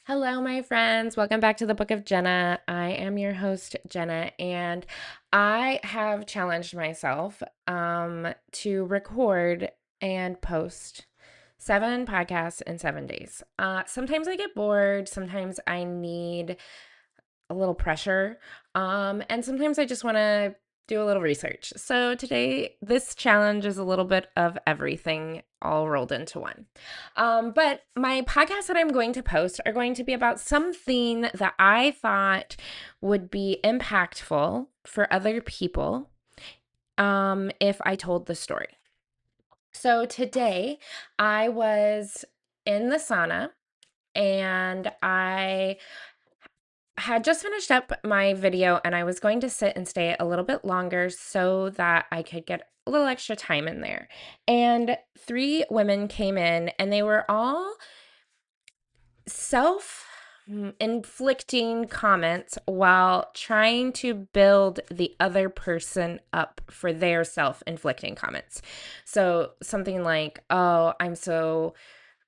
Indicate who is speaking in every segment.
Speaker 1: Hello, my friends. Welcome back to the Book of Jenna. I am your host, Jenna, and I have challenged myself to record and post 7 podcasts in 7 days. Sometimes I get bored, sometimes I need a little pressure, and sometimes I just want to do a little research. So today, this challenge is a little bit of everything all rolled into one. But my podcasts that I'm going to post are going to be about something that I thought would be impactful for other people if I told the story. So today, I was in the sauna and I had just finished up my video and I was going to sit and stay a little bit longer so that I could get a little extra time in there. And 3 women came in and they were all self inflicting comments while trying to build the other person up for their self inflicting comments. So something like, oh, I'm so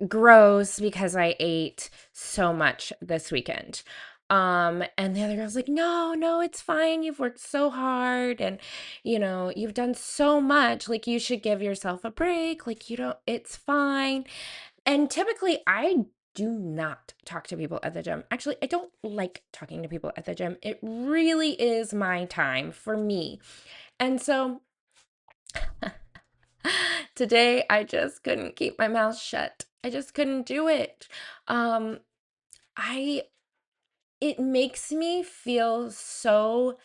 Speaker 1: gross because I ate so much this weekend. And the other girl's like, no, it's fine. You've worked so hard and you've done so much. Like, you should give yourself a break. Like, it's fine. And typically I do not talk to people at the gym. Actually, I don't like talking to people at the gym. It really is my time for me. And so today I just couldn't keep my mouth shut. I just couldn't do it. Um, I it makes me feel so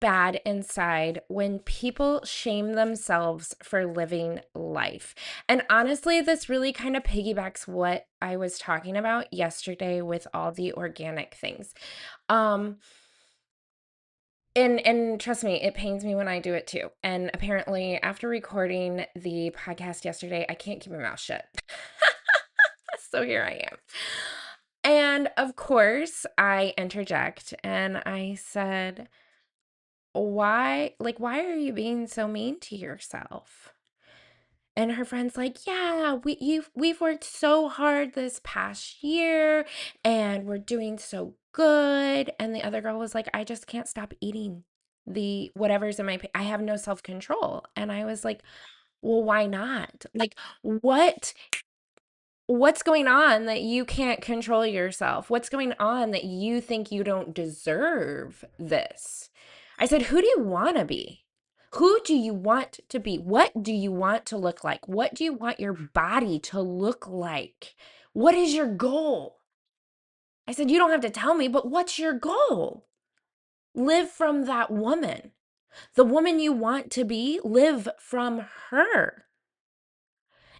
Speaker 1: bad inside when people shame themselves for living life. And honestly, this really kind of piggybacks what I was talking about yesterday with all the organic things. Um and trust me, it pains me when I do it too. And apparently after recording the podcast yesterday, I can't keep my mouth shut. So here I am. And of course, I interject and I said, why are you being so mean to yourself? And her friend's like, yeah, we've worked so hard this past year and we're doing so good. And the other girl was like, I just can't stop eating the whatever's in I have no self-control. And I was like, well, why not? Like, what's going on that you can't control yourself? What's going on that you think you don't deserve this? I said, who do you want to be? Who do you want to be? What do you want to look like? What do you want your body to look like? What is your goal? I said, you don't have to tell me, but what's your goal? Live from that woman. The woman you want to be, live from her.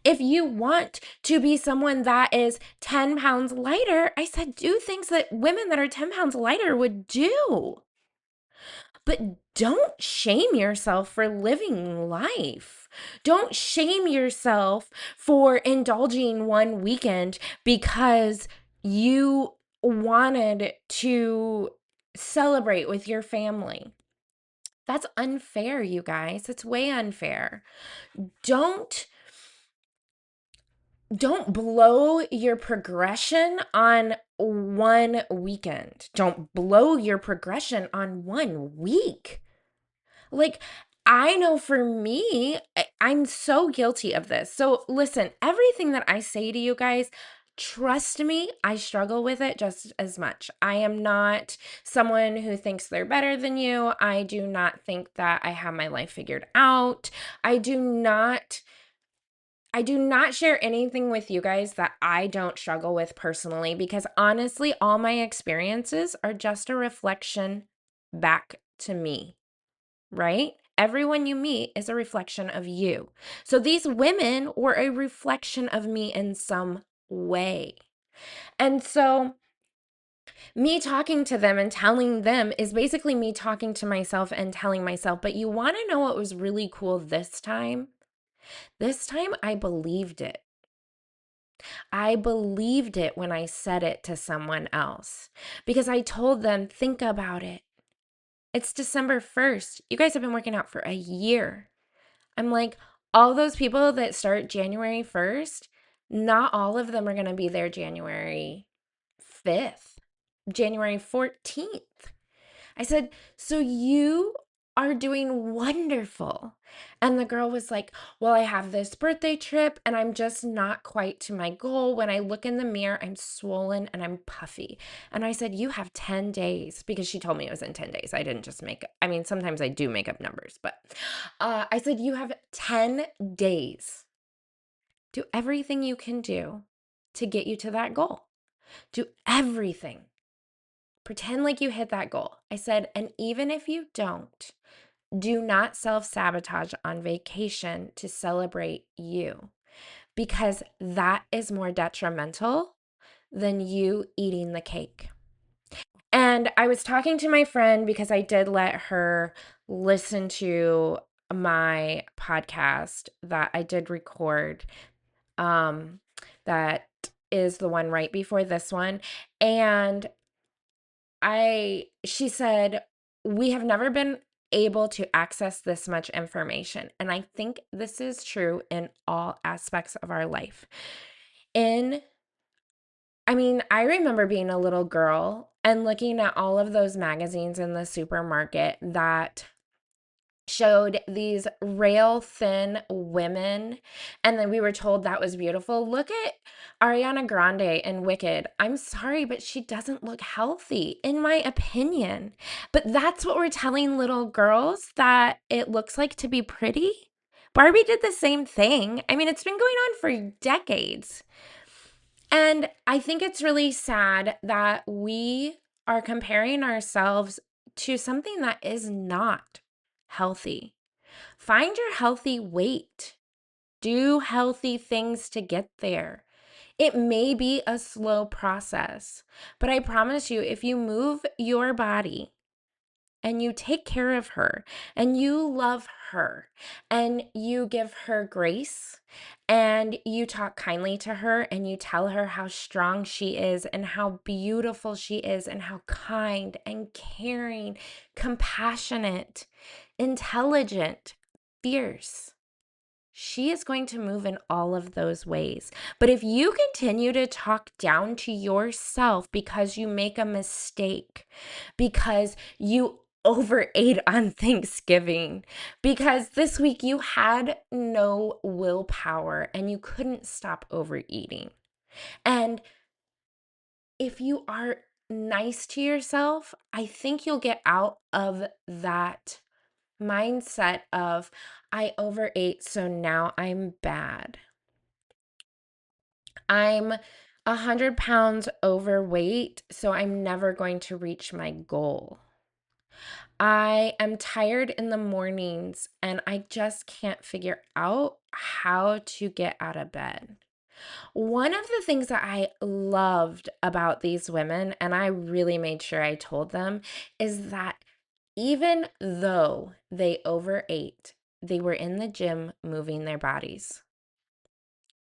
Speaker 1: If you want to be someone that is 10 pounds lighter, I said, do things that women that are 10 pounds lighter would do. But don't shame yourself for living life. Don't shame yourself for indulging one weekend because you wanted to celebrate with your family. That's unfair, you guys. It's way unfair. Don't don't blow your progression on one weekend. Don't blow your progression on one week. Like, I know for me, I'm so guilty of this. So, listen, everything that I say to you guys, trust me, I struggle with it just as much. I am not someone who thinks they're better than you. I do not think that I have my life figured out. I do not share anything with you guys that I don't struggle with personally because honestly, all my experiences are just a reflection back to me, right? Everyone you meet is a reflection of you. So these women were a reflection of me in some way. And so me talking to them and telling them is basically me talking to myself and telling myself, but you want to know what was really cool this time? This time I believed it. I believed it when I said it to someone else because I told them, think about it. It's December 1st. You guys have been working out for a year. I'm like, all those people that start January 1st, not all of them are going to be there January 5th, January 14th. I said, so you are doing wonderful. And the girl was like, well, I have this birthday trip and I'm just not quite to my goal. When I look in the mirror, I'm swollen and I'm puffy. And I said, you have 10 days, because she told me it was in 10 days. I didn't just make it. I mean, sometimes I do make up numbers, but I said, you have 10 days. Do everything you can do to get you to that goal. Do everything. Pretend like you hit that goal. I said, and even if you don't, do not self-sabotage on vacation to celebrate you, because that is more detrimental than you eating the cake. And I was talking to my friend because I did let her listen to my podcast that I did record. Um, that is the one right before this one. And she said, we have never been able to access this much information. And I think this is true in all aspects of our life. I remember being a little girl and looking at all of those magazines in the supermarket that showed these rail thin women, and then we were told that was beautiful. Look at Ariana Grande in Wicked. I'm sorry, but she doesn't look healthy, in my opinion. But that's what we're telling little girls that it looks like to be pretty. Barbie did the same thing. I mean, it's been going on for decades. And I think it's really sad that we are comparing ourselves to something that is not healthy. Find your healthy weight. Do healthy things to get there. It may be a slow process, but I promise you, if you move your body and you take care of her and you love her and you give her grace and you talk kindly to her and you tell her how strong she is and how beautiful she is and how kind and caring, compassionate, intelligent, fierce, she is going to move in all of those ways. But if you continue to talk down to yourself because you make a mistake, because you overate on Thanksgiving, because this week you had no willpower and you couldn't stop overeating, and if you are nice to yourself, I think you'll get out of that mindset of, I overate, so now I'm bad. I'm 100 pounds overweight, so I'm never going to reach my goal. I am tired in the mornings and I just can't figure out how to get out of bed. One of the things that I loved about these women, and I really made sure I told them, is that even though they overate, they were in the gym moving their bodies.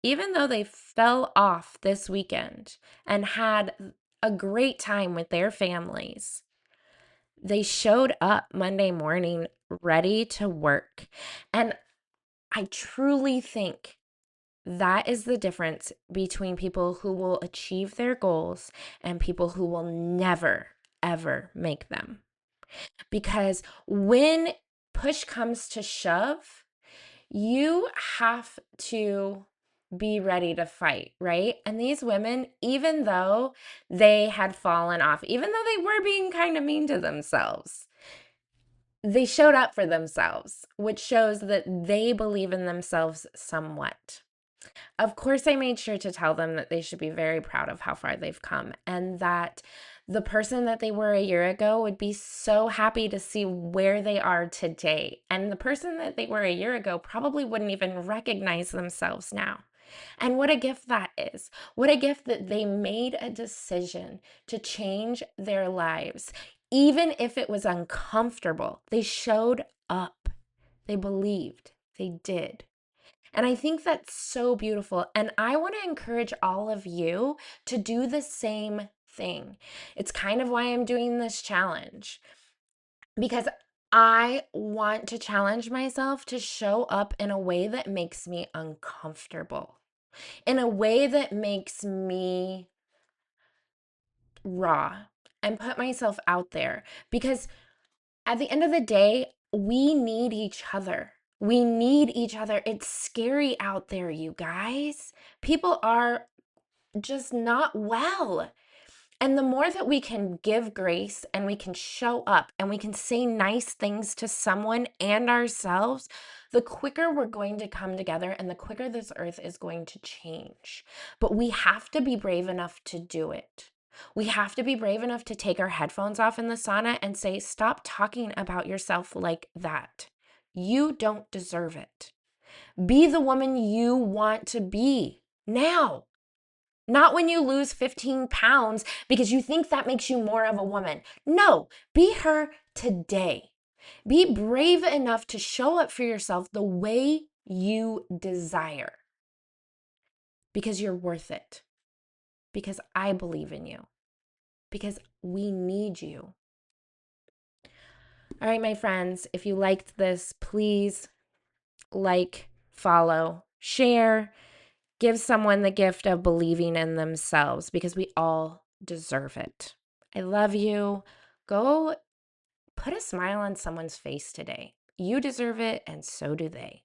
Speaker 1: Even though they fell off this weekend and had a great time with their families, they showed up Monday morning ready to work. And I truly think that is the difference between people who will achieve their goals and people who will never, ever make them. Because when push comes to shove, you have to be ready to fight, right? And these women, even though they had fallen off, even though they were being kind of mean to themselves, they showed up for themselves, which shows that they believe in themselves somewhat. Of course, I made sure to tell them that they should be very proud of how far they've come and that the person that they were a year ago would be so happy to see where they are today. And the person that they were a year ago probably wouldn't even recognize themselves now. And what a gift that is. What a gift that they made a decision to change their lives. Even if it was uncomfortable, they showed up. They believed. They did. And I think that's so beautiful. And I want to encourage all of you to do the same thing. It's kind of why I'm doing this challenge, because I want to challenge myself to show up in a way that makes me uncomfortable, in a way that makes me raw and put myself out there because at the end of the day, we need each other. We need each other. It's scary out there, you guys. People are just not well. And the more that we can give grace and we can show up and we can say nice things to someone and ourselves, the quicker we're going to come together and the quicker this earth is going to change. But we have to be brave enough to do it. We have to be brave enough to take our headphones off in the sauna and say, stop talking about yourself like that. You don't deserve it. Be the woman you want to be now. Not when you lose 15 pounds because you think that makes you more of a woman. No, be her today. Be brave enough to show up for yourself the way you desire because you're worth it. Because I believe in you. Because we need you. All right, my friends, if you liked this, please like, follow, share. Give someone the gift of believing in themselves because we all deserve it. I love you. Go put a smile on someone's face today. You deserve it, and so do they.